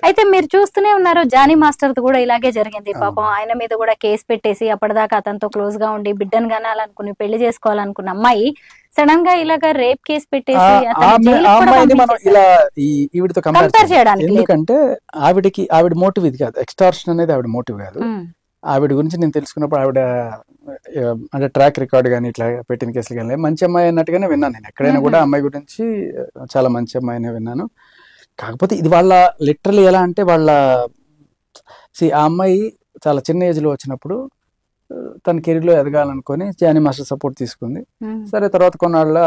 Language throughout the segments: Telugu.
అయితే మీరు చూస్తూనే ఉన్నారు, జానీ మాస్టర్ కూడా ఇలాగే జరిగింది పాపం. ఆయన మీద కూడా కేసు పెట్టేసి అప్పటిదాకా అతనితో క్లోజ్ గా ఉండి బిడ్డను కనాలనుకుని పెళ్లి చేసుకోవాలనుకున్న అమ్మాయి సడన్ గా ఇలాగ రేప్ కేసు పెట్టేసి ఈవిడితో కంపేర్ చేయడానికి. ఎందుకంటే ఆవిడ మోటివ్ ఇది కాదు, ఎక్స్టార్షన్ అనేది ఆవిడ మోటివ్ కాదు. ఆవిడ గురించి నేను తెలుసుకున్నప్పుడు ఆవిడ అంటే ట్రాక్ రికార్డ్ కానీ ఇట్లా పెట్టిన కేసులు కానీ మంచి అమ్మాయి అన్నట్టుగానే విన్నాను నేను. ఎక్కడైనా కూడా అమ్మాయి గురించి చాలా మంచి అమ్మాయినే విన్నాను. కాకపోతే ఇది వాళ్ళ లిటరలీ ఎలా అంటే వాళ్ళ ఆ అమ్మాయి చాలా చిన్న ఏజ్ లో వచ్చినప్పుడు తన కెరీర్ లో ఎదగాలనుకొని జానీ మాస్టర్ సపోర్ట్ తీసుకుంది. సరే, తర్వాత కొన్నాళ్ళ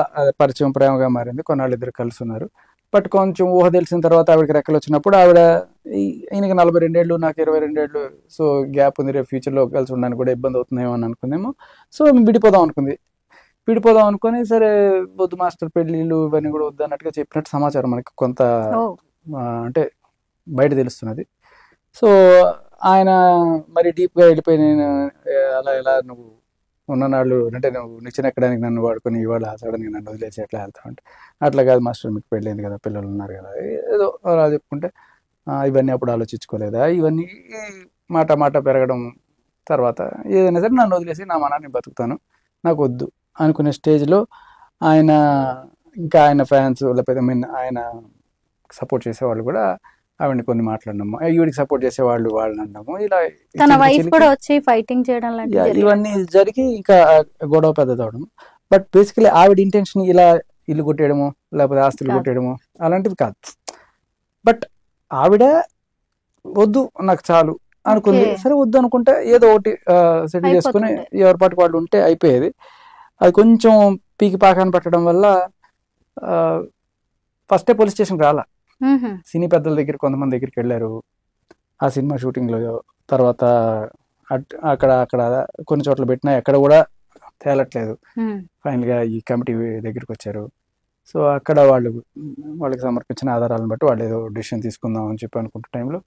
పరిచయం ప్రేమగా మారింది, కొన్నాళ్ళు ఇద్దరు కలిసి ఉన్నారు. బట్ కొంచెం ఊహ తెలిసిన తర్వాత ఆవిడకి రెక్కలు వచ్చినప్పుడు ఆవిడ ఈయనకి 42 ఏళ్ళు, నాకు 22 ఏళ్ళు, సో గ్యాప్ ఉంది, రేపు ఫ్యూచర్ లో కలిసి ఉండడానికి కూడా ఇబ్బంది అవుతుందేమో అని అనుకుందేమో. సో విడిపోదాం అనుకుని సరే వద్దు మాస్టర్, పెళ్లిళ్ళు ఇవన్నీ కూడా వద్దు అన్నట్టుగా చెప్పినట్టు సమాచారం మనకి కొంత అంటే బయట తెలుస్తున్నది. సో ఆయన మరి డీప్ గా వెళ్ళిపోయి, నేను అలా ఎలా నువ్వు ఉన్ననాళ్ళు అంటే నువ్వు నిచ్చెన ఎక్కడానికి నన్ను వాడుకొని ఇవాళ సడన్ గా నన్ను వదిలేసి ఎట్లా వెళ్తావు అంటే, అట్లా కాదు మాస్టర్, మీకు పెళ్ళైంది కదా, పిల్లలు ఉన్నారు కదా, ఏదో అలా చెప్పుకుంటే ఇవన్నీ అప్పుడు ఆలోచించుకోలేదా, ఇవన్నీ మాట పెరగడం. తర్వాత ఏదైనా సరే నన్ను వదిలేసి నా మనాన్ని బతుకుతాను, నాకు వద్దు అనుకునే స్టేజ్లో ఆయన ఇంకా ఆయన ఫ్యాన్స్ లేకపోతే ఆయన సపోర్ట్ చేసేవాళ్ళు కూడా ఆవిడని కొన్ని మాట్లాడము, ఈవిడికి సపోర్ట్ చేసేవాళ్ళు వాళ్ళని అనడము, ఇలా ఇవన్నీ జరిగి ఇంకా గొడవ పెద్దదవడం. బట్ బేసికలీ ఆవిడ ఇంటెన్షన్ ఇలా ఇల్లు కొట్టేయడము లేకపోతే ఆస్తులు కొట్టేయడము అలాంటివి కాదు. బట్ ఆవిడ వద్దు నాకు చాలు అనుకుంది. సరే వద్దు అనుకుంటే ఏదో ఒకటి సెటిల్ చేసుకుని ఎవరి పాటు వాళ్ళు ఉంటే అయిపోయేది. అది కొంచెం పీకి పాకాన్ని పెట్టడం వల్ల ఫస్టే పోలీస్ స్టేషన్ రాలా. సినీ పెద్దల దగ్గర కొంతమంది దగ్గరికి వెళ్ళారు ఆ సినిమా షూటింగ్ లో. తర్వాత అక్కడ కొన్ని చోట్ల పెట్టినా ఎక్కడ కూడా తేలట్లేదు. ఫైనల్ గా ఈ కమిటీ దగ్గరికి వచ్చారు. సో అక్కడ వాళ్ళకి సమర్పించిన ఆధారాలను బట్టి వాళ్ళు ఏదో డిసిషన్ తీసుకుందాం అని చెప్పి అనుకుంటున్న టైంలో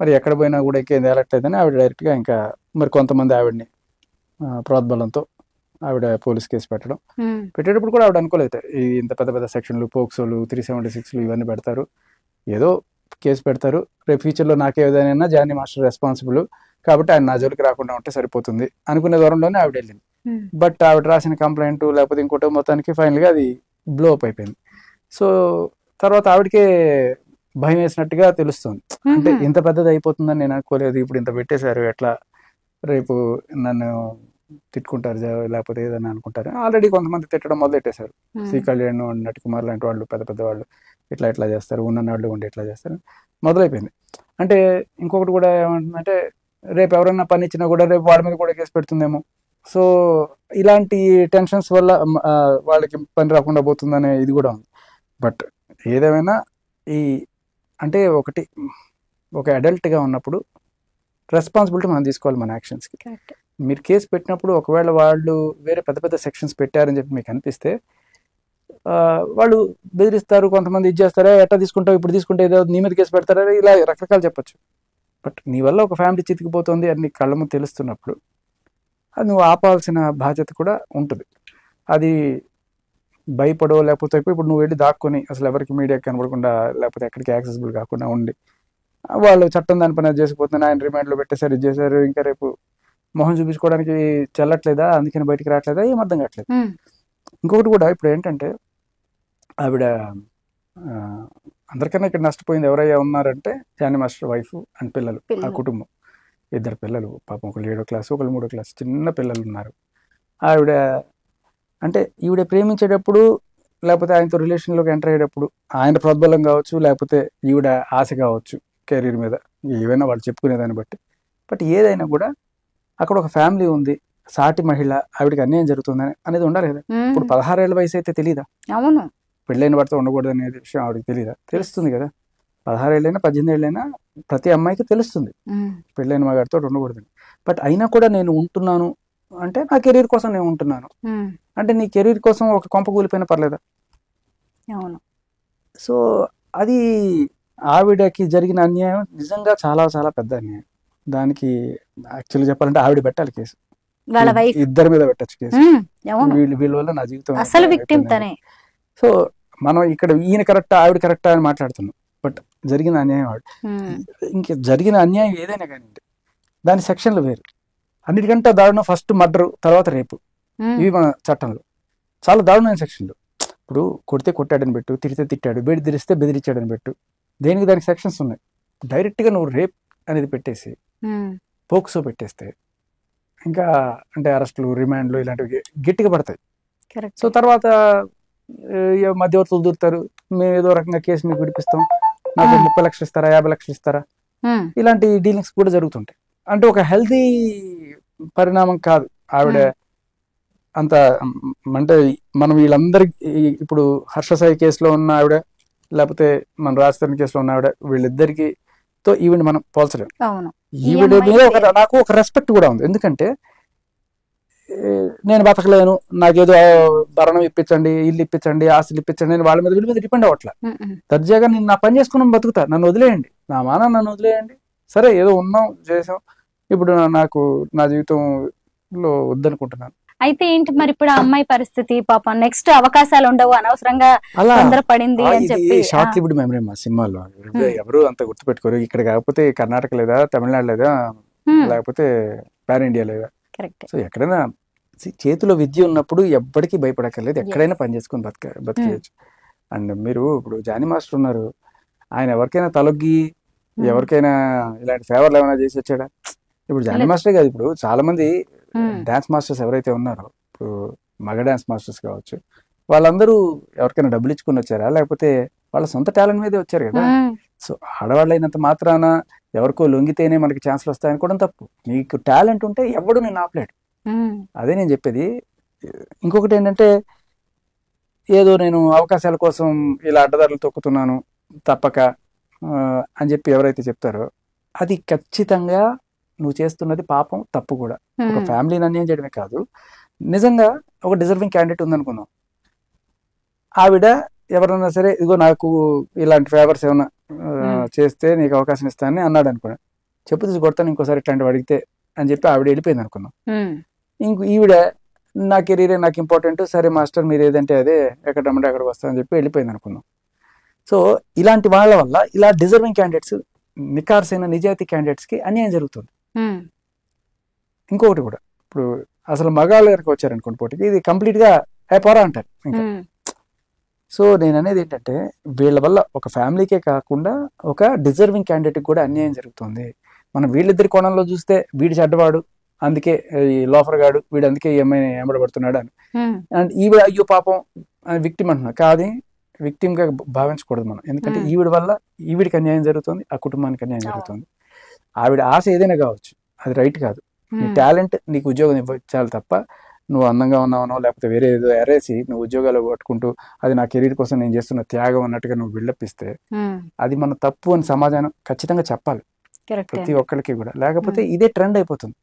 మరి ఎక్కడ పోయినా కూడా ఇంకేం తేలట్లేదని ఆవిడ డైరెక్ట్ గా ఇంకా మరి కొంతమంది ఆవిడని ప్రోద్బలంతో ఆవిడ పోలీస్ కేసు పెట్టేటప్పుడు కూడా ఆవిడ అనుకోలేదు ఇంత పెద్ద పెద్ద సెక్షన్లు, పోక్సోలు, 376 ఇవన్నీ పెడతారు, ఏదో కేసు పెడతారు, రేపు ఫ్యూచర్లో నాకే ఏదైనా జానీ మాస్టర్ రెస్పాన్సిబుల్ కాబట్టి ఆయన నా జోలికి రాకుండా ఉంటే సరిపోతుంది అనుకునే దూరంలోనే ఆవిడ వెళ్ళింది. బట్ ఆవిడ రాసిన కంప్లైంట్ లేకపోతే ఇంకోటి మొత్తానికి ఫైనల్గా అది బ్లో అప్ అయిపోయింది. సో తర్వాత ఆవిడకే భయం వేసినట్టుగా తెలుస్తుంది. అంటే ఇంత పెద్దది అయిపోతుందని నేను అనుకోలేదు, ఇప్పుడు ఇంత పెట్టేశారు, ఎట్లా రేపు నన్ను తిట్టుకుంటారు లేకపోతే ఏదైనా అనుకుంటారు. ఆల్రెడీ కొంతమంది తిట్టడం మొదలెట్టేశారు. శ్రీ కళ్యాణ్, నటికుమార్ లాంటి వాళ్ళు, పెద్ద పెద్ద వాళ్ళు ఇట్లా చేస్తారు, ఉన్ననాళ్ళు ఉండి ఇట్లా చేస్తారు మొదలైపోయింది. అంటే ఇంకొకటి కూడా ఏమంటుందంటే రేపు ఎవరైనా పని ఇచ్చినా కూడా రేపు వాడి మీద కూడా కేసు పెడుతుందేమో. సో ఇలాంటి టెన్షన్స్ వల్ల వాళ్ళకి పని రాకుండా పోతుందనే ఇది కూడా ఉంది. బట్ ఏదేమైనా అంటే ఒక అడల్ట్గా ఉన్నప్పుడు రెస్పాన్సిబిలిటీ మనం తీసుకోవాలి మన యాక్షన్స్కి. మీరు కేసు పెట్టినప్పుడు ఒకవేళ వాళ్ళు వేరే పెద్ద పెద్ద సెక్షన్స్ పెట్టారని చెప్పి మీకు అనిపిస్తే వాళ్ళు బెదిరిస్తారు, కొంతమంది ఇది చేస్తారా, ఎట్లా తీసుకుంటావు, ఇప్పుడు తీసుకుంటే ఏదో నీ మీద కేసు పెడతారా, ఇలా రకరకాలు చెప్పచ్చు. బట్ నీ వల్ల ఒక ఫ్యామిలీ చితికిపోతుంది అని నీ కళ్ళ ముందు తెలుస్తున్నప్పుడు అది నువ్వు ఆపాల్సిన బాధ్యత కూడా ఉంటుంది. అది భయపడో లేకపోతే ఇప్పుడు నువ్వు వెళ్ళి దాక్కుని అసలు ఎవరికి మీడియాకి కనబడకుండా లేకపోతే ఎక్కడికి యాక్సెసిబుల్ కాకుండా ఉండి వాళ్ళు చట్టం దాని పని చేసిపోతున్నారు, ఆయన రిమాండ్లో పెట్టేశారు, ఇది చేశారు, ఇంకా రేపు మొహం చూపించుకోవడానికి చెల్లట్లేదా, అందుకని బయటికి రావట్లేదా, ఏం అర్థం కావట్లేదు. ఇంకొకటి కూడా ఇప్పుడు ఏంటంటే ఆవిడ అందరికన్నా ఇక్కడ నష్టపోయింది ఎవరయ్యా ఉన్నారంటే జానీ మాస్టర్ వైఫ్ అండ్ పిల్లలు, ఆ కుటుంబం, 2 పిల్లలు పాపం, ఒకళ్ళు 7వ క్లాసు ఒకళ్ళు 3వ క్లాసు, చిన్న పిల్లలు ఉన్నారు. ఆవిడ అంటే ఈవిడ ప్రేమించేటప్పుడు లేకపోతే ఆయనతో రిలేషన్లోకి ఎంటర్ అయ్యేటప్పుడు ఆయన ప్రోద్బలం కావచ్చు లేకపోతే ఈవిడ ఆశ కావచ్చు కెరీర్ మీద, ఏవైనా వాళ్ళు చెప్పుకునేదాన్ని బట్టి. బట్ ఏదైనా కూడా అక్కడ ఒక ఫ్యామిలీ ఉంది, సాటి మహిళ, ఆవిడకి అన్యాయం జరుగుతుందని అనేది ఉండాలి కదా. ఇప్పుడు 16 ఏళ్ల వయసు అయితే తెలీదా, అవును, పెళ్ళైన వాడితో ఉండకూడదు అనేది విషయం ఆవిడకి తెలీదా? తెలుస్తుంది కదా. 16 ఏళ్ళైనా 18 ఏళ్ళైనా ప్రతి అమ్మాయికి తెలుస్తుంది పెళ్ళైన మగాడితో ఉండకూడదని. బట్ అయినా కూడా నేను ఉంటున్నాను అంటే నా కెరీర్ కోసం నేను ఉంటున్నాను అంటే నీ కెరీర్ కోసం ఒక కొంప కూలిపోయినా పర్లేదా? సో అది ఆవిడకి జరిగిన అన్యాయం నిజంగా చాలా చాలా పెద్ద అన్యాయం. దానికి యాక్చువల్లీ చెప్పాలంటే ఆవిడ పెట్టాలి కేసు, ఇద్దరి మీద పెట్టచ్చు కేసు. వీళ్ళ వల్ల నా జీవితం. సో మనం ఇక్కడ ఈయన కరెక్టా ఆవిడ కరెక్టా అని మాట్లాడుతున్నాం. బట్ జరిగిన అన్యాయం ఆవిడ. ఇంకా జరిగిన అన్యాయం ఏదైనా కానివ్వండి దాని సెక్షన్లు వేరు. అన్నిటికంటే దారుణం ఫస్ట్ మర్డర్, తర్వాత రేపు. ఇవి మన చట్టంలో చాలా దారుణమైన సెక్షన్లు. ఇప్పుడు కొడితే కొట్టాడని పెట్టు, తిడితే తిట్టాడు, బెదిరిస్తే బెదిరించాడని పెట్టు, దేనికి దానికి సెక్షన్స్ ఉన్నాయి. డైరెక్ట్గా నువ్వు రేప్ అనేది పెట్టేసి పోక్సో పెట్టేస్తే ఇంకా అంటే అరెస్టులు, రిమాండ్లు ఇలాంటివి గట్టిగా పడతాయి. సో తర్వాత మధ్యవర్తులు దూరుతారు, మేము ఏదో రకంగా కేసు మీకు విడిపిస్తాం, నాకు 30 లక్షలు ఇస్తారా, 50 లక్షలు ఇస్తారా, ఇలాంటి డీలింగ్స్ కూడా జరుగుతుంటాయి. అంటే ఒక హెల్తీ పరిణామం కాదు ఆవిడ అంత. అంటే మనం వీళ్ళందరికి ఇప్పుడు హర్ష సాయి కేసులో ఉన్న ఆవిడ, లేకపోతే మన రాజధాని కేసులో ఉన్న ఆవిడ, వీళ్ళిద్దరికి తో ఈవిడ మనం పోల్చలేం. ఈవిడ మీద నాకు ఒక రెస్పెక్ట్ కూడా ఉంది. ఎందుకంటే నేను బతకలేను, నాకేదో భరణం ఇప్పించండి, ఇల్లు ఇప్పించండి, ఆస్తులు ఇప్పించండి, నేను వాళ్ళ మీద వీళ్ళ మీద డిపెండ్ అవ్వట్లా. దర్జాగా నేను నా పని చేసుకున్నాను, బతుకుతా, నన్ను వదిలేయండి, నా మాన నన్ను వదిలేయండి. సరే ఏదో ఉన్నాం చేసాం, ఇప్పుడు నాకు నా జీవితంలో వద్దనుకుంటున్నాను. అయితే ఏంటి మరి ఇప్పుడు ఆ అమ్మాయి పరిస్థితి? పాపం నెక్స్ట్ అవకాశాలు ఉండవు, అనవసరంగా తొందరపడింది అని చెప్పి. షార్ట్ లివ్డ్ మెమరీ మా సినిమాలో ఎవరు అంత గుర్తుపెట్టుకోరు. ఇక్కడ కాకపోతే కర్ణాటక లేదా, తమిళనాడు లేదా, లేకపోతే పాన్ ఇండియా లేదా. సో ఎక్కడైనా చేతిలో విద్య ఉన్నప్పుడు ఎవ్వడికి భయపడక్కర్లేదు, ఎక్కడైనా పని చేసుకుని బతికేయచ్చు. అండ్ మీరు ఇప్పుడు జానీ మాస్టర్ ఉన్నారు, ఆయన ఎవరికైనా తలొగ్గి ఎవరికైనా ఇలాంటి ఫేవర్లు ఏమైనా చేసి వచ్చాడా? ఇప్పుడు జానీ మాస్టరే కాదు, ఇప్పుడు చాలా మంది డాన్స్ మాస్టర్స్ ఎవరైతే ఉన్నారో, ఇప్పుడు మగ డాన్స్ మాస్టర్స్ కావచ్చు, వాళ్ళందరూ ఎవరికైనా డబ్బులు ఇచ్చుకుని వచ్చారా, లేకపోతే వాళ్ళ సొంత టాలెంట్ మీదే వచ్చారు కదా. సో ఆడవాళ్ళు అయినంత మాత్రాన ఎవరికో లొంగితేనే మనకి ఛాన్స్లు వస్తాయనుకోవడం తప్పు. నీకు టాలెంట్ ఉంటే ఎవడు నేను ఆపలేడు, అదే నేను చెప్పేది. ఇంకొకటి ఏంటంటే ఏదో నేను అవకాశాల కోసం ఇలా అడ్డదారులు తొక్కుతున్నాను తప్పక అని చెప్పి ఎవరైతే చెప్తారో, అది ఖచ్చితంగా నువ్వు చేస్తున్నది పాపం, తప్పు కూడా. ఒక ఫ్యామిలీని అన్యాయం చేయడమే కాదు, నిజంగా ఒక డిజర్వింగ్ క్యాండిడేట్ ఉందనుకుందాం, ఆవిడ ఎవరన్నా సరే ఇదిగో నాకు ఇలాంటి ఫేవర్స్ ఏమన్నా చేస్తే నీకు అవకాశం ఇస్తానని అన్నాడు అనుకోండి, చెప్పు తీసి కొడతాను ఇంకోసారి ఇట్లాంటివి అడిగితే అని చెప్పి ఆవిడ వెళ్ళిపోయింది అనుకుందాం. ఈవిడ నా కెరీరే నాకు ఇంపార్టెంట్, సరే మాస్టర్ మీరు ఏదంటే అదే, ఎక్కడ రమ్మంటే అక్కడికి వస్తానని చెప్పి వెళ్ళిపోయింది అనుకుందాం. సో ఇలాంటి వాళ్ళ వల్ల ఇలా డిజర్వింగ్ క్యాండిడేట్స్, నికార్సైన నిజాయితీ క్యాండిడేట్స్ కి అన్యాయం జరుగుతుంది. ఇంకొకటి కూడా, ఇప్పుడు అసలు మగాళ్ళ దగ్గరికి వచ్చారనుకోండి పోటీకి, ఇది కంప్లీట్ గా పోరా అంటారు ఇంకా. సో నేను అనేది ఏంటంటే వీళ్ళ వల్ల ఒక ఫ్యామిలీకే కాకుండా ఒక డిజర్వింగ్ క్యాండిడేట్ కూడా అన్యాయం జరుగుతుంది. మనం వీళ్ళిద్దరి కోణంలో చూస్తే వీడి చెడ్డవాడు, అందుకే ఈ లోఫర్ గాడు, వీడు అందుకే ఈ అమ్మాయిని ఎంబడబడుతున్నాడు అని, అండ్ ఈవిడ అయ్యో పాపం విక్టిమ్ అంటున్నా. కాదు, విక్టిమ్ గా భావించకూడదు మనం, ఎందుకంటే ఈవిడ వల్ల ఈవిడికి అన్యాయం జరుగుతుంది, ఆ కుటుంబానికి అన్యాయం జరుగుతుంది. ఆవిడ ఆశ ఏదైనా కావచ్చు, అది రైట్ కాదు. నీ టాలెంట్ నీకు ఉద్యోగం ఇవ్వాలి తప్ప నువ్వు అందంగా ఉన్నావనో లేకపోతే వేరే ఏదో ఎరేసి నువ్వు ఉద్యోగాలు పట్టుకుంటూ అది నా కెరీర్ కోసం నేను చేస్తున్న త్యాగం అన్నట్టుగా నువ్వు బిల్డప్పిస్తే అది మన తప్పు అని సమాజం ఖచ్చితంగా చెప్పాలి ప్రతి ఒక్కరికి కూడా, లేకపోతే ఇదే ట్రెండ్ అయిపోతుంది.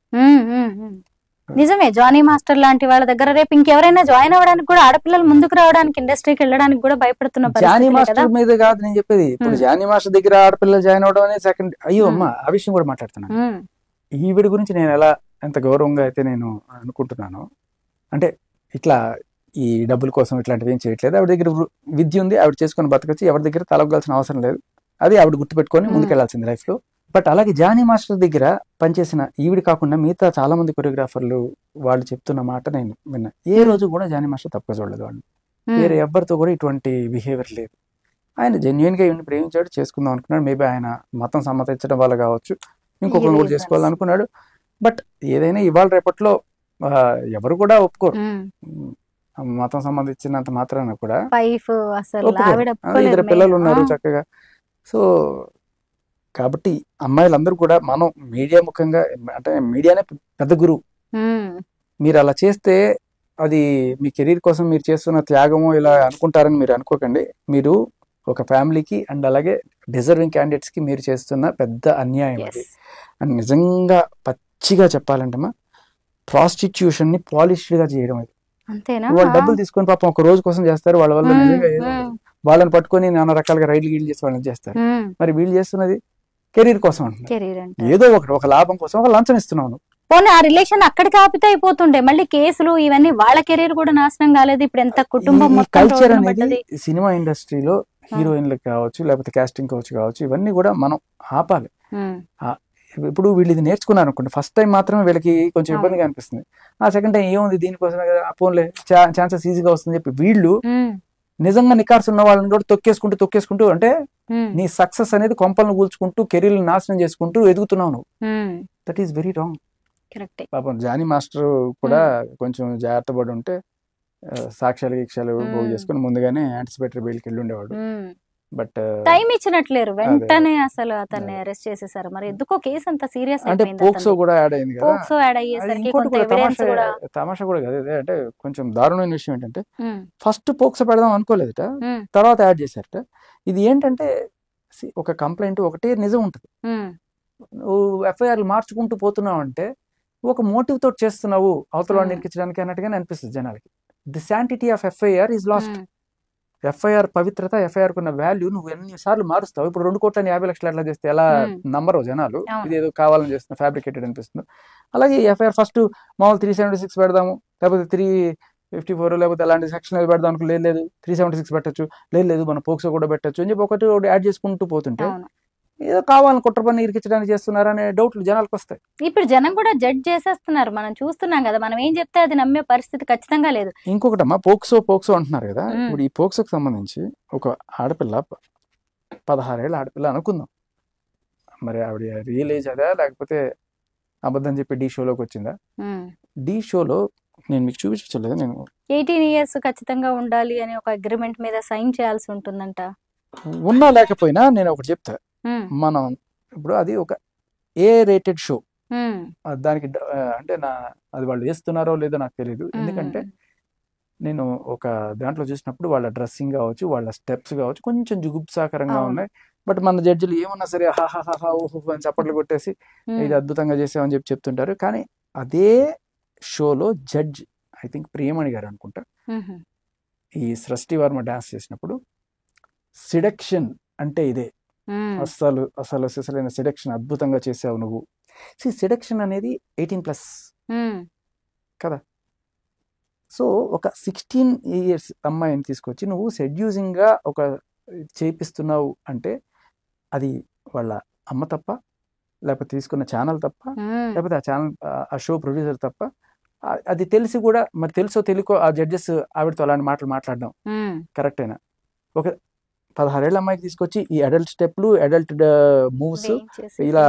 నిజమే, జానీ మాస్టర్ లాంటి వాళ్ళ దగ్గర రేపు ఇంకెవరైనా జాయిన్ అవ్వడానికి కూడా, ఆడపిల్లలు ముందుకు రావడానికి, ఇండస్ట్రీకి వెళ్ళడానికి కూడా భయపడుతున్నారు. జానీ మాస్టర్ మీద కాదు నేను చెప్పేది, ఇప్పుడు జానీ మాస్టర్ దగ్గర ఆడపిల్లలు జాయిన్ అవ్వడం అనేది సెకండ్. అయ్యో అమ్మ, ఆ విషయం కూడా మాట్లాడుతున్నాను. ఈవిడ గురించి నేను ఎంత గౌరవంగా అయితే నేను అనుకుంటున్నాను, అంటే ఇట్లా ఈ డబ్బుల కోసం ఇట్లాంటివి ఏం చేయట్లేదు. ఆవిడ దగ్గర విద్య ఉంది, ఆవిడ చేసుకుని బతకచ్చు, ఎవరి దగ్గర తలగాల్సిన అవసరం లేదు. అది ఆవిడ గుర్తుపెట్టుకొని ముందుకెళ్లాల్సింది లైఫ్ లో. బట్ అలాగే జానీ మాస్టర్ దగ్గర పనిచేసిన ఈవిడ కాకుండా మిగతా చాలా మంది కొరియోగ్రాఫర్లు వాళ్ళు చెప్తున్న మాట నేను విన్నా. ఏ రోజు కూడా జానీ మాస్టర్ తప్పుగా చూడలేదు వాళ్ళు, వేరే ఎవరితో కూడా ఇటువంటి బిహేవియర్ లేదు. ఆయన జెన్యున్ గా ఈవిని ప్రేమించాడు, చేసుకుందాం అనుకున్నాడు. మేబీ ఆయన మతం సమ్మతించడం వల్ల కావచ్చు, ఇంకొకరు కూడా చేసుకోవాలనుకున్నాడు. బట్ ఏదైనా ఇవాళ రేపట్లో ఎవరు కూడా ఒప్పుకోరు, మతం సంబంధించినంత మాత్రాన కూడా. ఇద్దరు పిల్లలు ఉన్నారు చక్కగా. సో కాబట్టి అమ్మాయిలందరూ కూడా మనం మీడియా ముఖంగా, అంటే మీడియానే పెద్ద గురువు. మీరు అలా చేస్తే అది మీ కెరీర్ కోసం మీరు చేస్తున్న త్యాగమో ఇలా అనుకుంటారని మీరు అనుకోకండి. మీరు ఒక ఫ్యామిలీకి అండ్ అలాగే డిజర్వింగ్ క్యాండిడేట్స్ కి మీరు చేస్తున్న పెద్ద అన్యాయం అది. అండ్ నిజంగా పచ్చిగా చెప్పాలంటే ప్రాస్టిట్యూషన్ ని పాలిష్డ్ గా చేయడం అది. వాళ్ళు డబ్బులు తీసుకొని పాపం ఒక రోజు కోసం చేస్తారు, వాళ్ళ వల్ల వాళ్ళని పట్టుకొని నానా రకాలుగా రైడ్లు గీళ్ళు చేసి వాళ్ళని చేస్తారు. మరి వీళ్ళు చేస్తున్నది కెరీర్ కోసం అంటున్నారు, ఏదో ఒక లాభం కోసం ఒక లంచం ఇస్తున్నాను. పోనీ ఆ రిలేషన్ అక్కడికి ఆపితే అయిపోతుండే, మళ్ళీ కేసులు ఇవన్నీ, వాళ్ళ కెరీర్ కూడా నాశనం కాలేదు. ఇప్పుడు ఎంత కుటుంబం కల్చర్ అనేది సినిమా ఇండస్ట్రీలో హీరోయిన్లకు కావచ్చు, లేకపోతే కాస్టింగ్ కోచ్ కావచ్చు, ఇవన్నీ కూడా మనం ఆపాలి. ఇప్పుడు వీళ్ళు ఇది నేర్చుకున్నారు అనుకోండి, ఫస్ట్ టైం మాత్రమే వీళ్ళకి కొంచెం ఇబ్బందిగా అనిపిస్తుంది. ఆ సెకండ్ టైం ఏముంది దీనికోసమే కదా, ఫోన్లే ఛాన్సెస్ ఈజీగా వస్తుంది చెప్పి వీళ్ళు నిజంగా నికార్స్ ఉన్న వాళ్ళని కూడా తొక్కేసుకుంటూ అంటే నీ సక్సెస్ అనేది కొంపలను కూల్చుకుంటూ కెరీర్ నాశనం చేసుకుంటూ ఎదుగుతున్నావు నువ్వు. That is very wrong. పాపం జానీ మాస్టర్ కూడా కొంచెం జాగ్రత్త పడి ఉంటే సాక్ష్యాలు పోగు చేసుకుని ముందుగానే యాంటిసిపేటరీ బెయిల్కి వెళ్ళి ఉండేవాడు. బట్ టైం ఇచ్చినట్లేరు, వెంటనే అసలు అతన్ని అరెస్ట్ చేసేసారు. మరి ఎందుకో కేసు అంత సీరియస్ అంటే పోక్సో కూడా యాడ్ అయింది కదా. పోక్సో యాడ్ అయ్యేసరికి కొంత ఎవిడెన్స్ కూడా తమాషా కూడా కదా. అంటే కొంచెం దారుణమైన విషయం ఏంటంటే ఫస్ట్ పోక్సో పెడదాం అనుకోలేదట, తర్వాత యాడ్ చేశారట. ఇది ఏంటంటే ఒక కంప్లైంట్ ఒకటే నిజం ఉంటుంది, నువ్వు ఎఫ్ఐఆర్లు మార్చుకుంటూ పోతున్నావు అంటే ఒక మోటివ్ తోటి చేస్తున్నావు అవతల వాడిని ఇరికించడానికి అన్నట్టుగానే అనిపిస్తుంది జనాలకి. The sanctity of FIR is lost. FIR పవిత్రత, ఎఫ్ఐఆర్ కున్న వాల్యూ నువ్వు ఎన్నిసార్లు మారుస్తావు. ఇప్పుడు 2,50,00,000 ఎట్లా చేస్తే ఎలా నంబరు జనాలు, ఇది ఏదో కావాలని చేస్తున్నా ఫ్యాబ్రికేటెడ్ అనిపిస్తుంది. అలాగే ఎఫ్ఐఆర్ ఫస్ట్ మామూలు 376 పెడదాము, లేకపోతే 354 లేకపోతే అలాంటి సెక్షన్ పెడదాం అనుకో, లేదు 376 పెట్టచ్చు, లేదు మనం పోక్సో కూడా పెట్టచ్చు అని చెప్పి ఒకటి యాడ్ చేసుకుంటూ పోతుంటే ఏదో కావాలని కుట్ర పని ఇరికించడానికి చేస్తున్నారనే డౌట్లు జనాలకు వస్తాయి. ఇప్పుడు జనం కూడా జడ్జ్ చేసేస్తున్నారు, మనం చూస్తున్నాం కదా. మనం ఏం చెప్తే అది నమ్మే పరిస్థితి ఖచ్చితంగా లేదు. ఇంకొకటమ్మా పోక్సో అంటున్నారు కదా. ఇప్పుడు ఈ పోక్సోకి సంబంధించి ఒక ఆడపిల్ల 16 ఏళ్ళ ఆడపిల్ల అనుకుందాం, మరి ఆవిడ రియల్ ఏజ్ అదా లేకపోతే అబద్ధం చెప్పి డీ షోలోకి వచ్చిందా? డీ షోలో నేను మీకు చూపించలేదు, నేను 18 years ఖచ్చితంగా ఉండాలి అని ఒక అగ్రిమెంట్ మీద సైన్ చేయాల్సి ఉంటుందంట. ఉన్నా లేకపోయినా నేను ఒకటి చెప్తా, మనం ఇప్పుడు అది ఒక ఏ రేటెడ్ షో, దానికి అంటే అది వాళ్ళు వేస్తున్నారో లేదో నాకు తెలియదు. ఎందుకంటే నేను ఒక దాంట్లో చూసినప్పుడు వాళ్ళ డ్రెస్సింగ్ కావచ్చు, వాళ్ళ స్టెప్స్ కావచ్చు కొంచెం జుగుప్సాకరంగా ఉన్నాయి. బట్ మన జడ్జిలు ఏమన్నా సరే హాహా ఓహో అని చప్పట్లు కొట్టేసి ఇది అద్భుతంగా చేసామని చెప్పి చెప్తుంటారు. కానీ అదే షోలో జడ్జ్ ఐ థింక్ ప్రియమణి గారు అనుకుంటా, ఈ సృష్టి వర్మ డాన్స్ చేసినప్పుడు సిడక్షన్ అంటే ఇదే, అసలు సిసలైన సెడక్షన్ అద్భుతంగా చేసావు నువ్వు. సెడక్షన్ అనేది 18+ కదా. సో ఒక 16 years అమ్మాయిని తీసుకొచ్చి నువ్వు సెడ్యూసింగ్ గా ఒక చేపిస్తున్నావు అంటే అది వాళ్ళ అమ్మ తప్ప, లేకపోతే తీసుకున్న ఛానల్ తప్ప, లేకపోతే ఆ ఛానల్ ఆ షో ప్రొడ్యూసర్ తప్ప, అది తెలిసి కూడా మరి తెలుసో తెలియకో ఆ జడ్జెస్ ఆవిడతో అలాంటి మాటలు మాట్లాడడం కరెక్టేనా? ఒక 16 ఏళ్ళ అమ్మాయికి తీసుకొచ్చి ఈ అడల్ట్ స్టెప్లు, అడల్ట్ మూవ్స్, ఇలా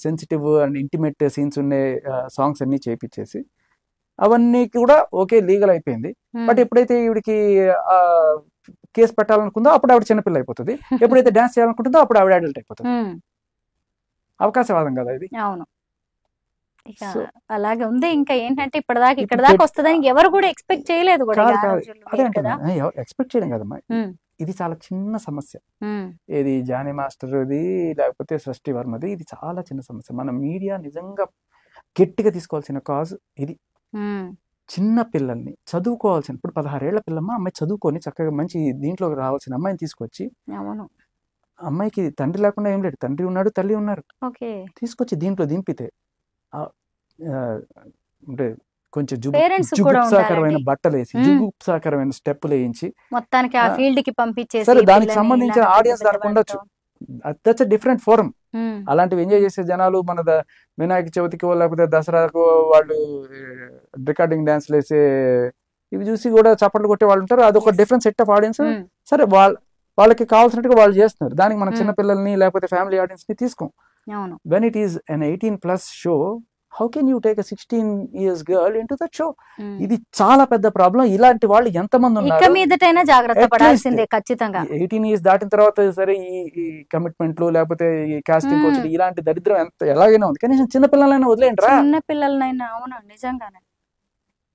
సెన్సిటివ్ అండ్ ఇంటిమేట్ సీన్స్ ఉండే సాంగ్స్ అన్ని చేపించేసి అవన్నీ కూడా ఓకే లీగల్ అయిపోయింది. బట్ ఎప్పుడైతే ఈవిడికి కేసు పెట్టాలనుకుందో అప్పుడు ఆవిడ చిన్నపిల్ల అయిపోతుంది, ఎప్పుడైతే డాన్స్ చేయాలనుకుంటుందో అప్పుడు ఆవిడ అడల్ట్ అయిపోతుంది. అవకాశవాదం కదా ఇది. అవును, అలాగే ఉంది. ఇంకా ఏంటంటే ఇప్పటిదాకా ఇక్కడ దాకా వస్తుందని ఎవరు కూడా ఎక్స్పెక్ట్ చేయలేదు కూడా. ఎక్స్పెక్ట్ చేయడం కదమ్మా, ఇది చాలా చిన్న సమస్య. ఏది జానీ మాస్టర్ది లేకపోతే సృష్టి వర్మది, ఇది చాలా చిన్న సమస్య. మన మీడియా నిజంగా గట్టిగా తీసుకోవాల్సిన కాజ్ ఇది. చిన్న పిల్లల్ని చదువుకోవాల్సిన, ఇప్పుడు 16 ఏళ్ల పిల్లమ్మ అమ్మాయి చదువుకొని చక్కగా మంచి దీంట్లోకి రావాల్సిన అమ్మాయిని తీసుకొచ్చి, అమ్మాయికి తండ్రి లేకుండా ఏం లేదు, తండ్రి ఉన్నాడు తల్లి ఉన్నారు, తీసుకొచ్చి దీంట్లో దింపితే అంటే కొంచెం జుగుప్సాకరమైన బట్టలు వేసి జుగుప్సాకరమైన స్టెప్పులు వేయించి మొత్తానికి ఆ ఫీల్డ్ కి పంపించేసి, సరే దానికి సంబంధించిన ఆడియన్స్ దానికి ఉండొచ్చు, దట్స్ ఎ డిఫరెంట్ ఫోరం. అలాంటివి ఎంజాయ్ చేసే జనాలు మన వినాయక చవితికి లేకపోతే దసరాకు వాళ్ళు రికార్డింగ్ డాన్స్లు వేసే ఇవి చూసి కూడా చప్పట్లు కొట్టే వాళ్ళు ఉంటారు. అదొక డిఫరెంట్ సెట్ ఆఫ్ ఆడియన్స్. సరే వాళ్ళకి కావాల్సినట్టుగా వాళ్ళు చేస్తున్నారు, దానికి మన చిన్న పిల్లల్ని లేకపోతే ఫ్యామిలీ ఆడియన్స్ ని తీసుకోం. When it is an 18+ show, how can you take a 16 years girl into that show? ఇది చాలా పెద్ద ప్రాబ్లం. ఇలాంటి వాళ్ళు ఎంతమంది ఉన్నారు? 18 years దాటిన తర్వాత సరే ఈ కమిట్మెంట్లు లేకపోతే ఈ కాస్టింగ్ కోచ్ ఇలాంటి దరిద్రం ఎంత ఎలాగైనా ఉంది, కనీసం చిన్నపిల్లలైనా వదిలేండి రా, చిన్నపిల్లలైనా. అవును, నిజంగానే.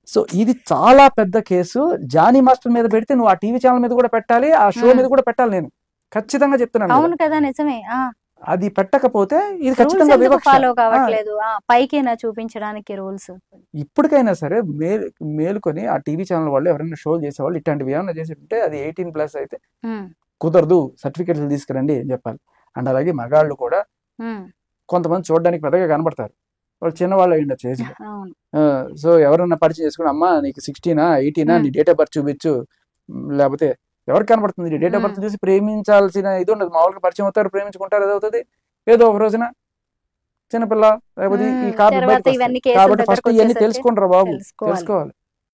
సో ఇది చాలా పెద్ద కేసు. జానీ మాస్టర్ మీద పెడితే నువ్వు ఆ టీవీ ఛానల్ మీద కూడా పెట్టాలి, ఆ షో మీద కూడా పెట్టాలి, నేను ఖచ్చితంగా చెప్తున్నాను. అవును కదా, నిజమే. అది పెట్టకపోతే ఇది ఖచ్చితంగా ఫాలో కావట్లేదు, పైకైనా చూపించడానికి రూల్స్. ఇప్పటికైనా సరే మేలుకొని ఆ టీవీ ఛానల్ వాళ్ళు ఎవరైనా షో చేసేవాళ్ళు ఇట్లాంటివి ఏమైనా చేసి ఉంటే అది 18+ అయితే కుదరదు, సర్టిఫికెట్లు తీసుకురండి అని చెప్పాలి. అండ్ అలాగే మగాళ్ళు కూడా కొంతమంది చూడడానికి పెద్దగా కనబడతారు, వాళ్ళు చిన్నవాళ్ళు అయ్యి ఉండొచ్చు ఏజ్లో. సో ఎవరన్నా పరిచయం చేసుకుని, అమ్మా నీకు 16, 18 నీ డేట్ ఆఫ్ బర్త్ చూపించు, లేకపోతే ఎవరికి కనబడుతుంది? డేట్ ఆఫ్ బర్త్ చూసి ప్రేమించాల్సిన ఇది ఉండదు. మామూలుగా పరిచయం అవుతారు, ప్రేమించుకుంటారు, ఏదవుతుంది ఏదో ఒక రోజున చిన్నపిల్ల లేకపోతే ఈ కార్డు తర్వాత బయటకు ఇవన్నీ వస్తాయి. కేసుల కాబట్టి దగ్గరకు ఫస్ట్ ఇవన్నీ వచ్చేసరికి తెలుసుకుంటారు బాబు, తెలుసుకోవాలి. తెలుసుకోవాలి.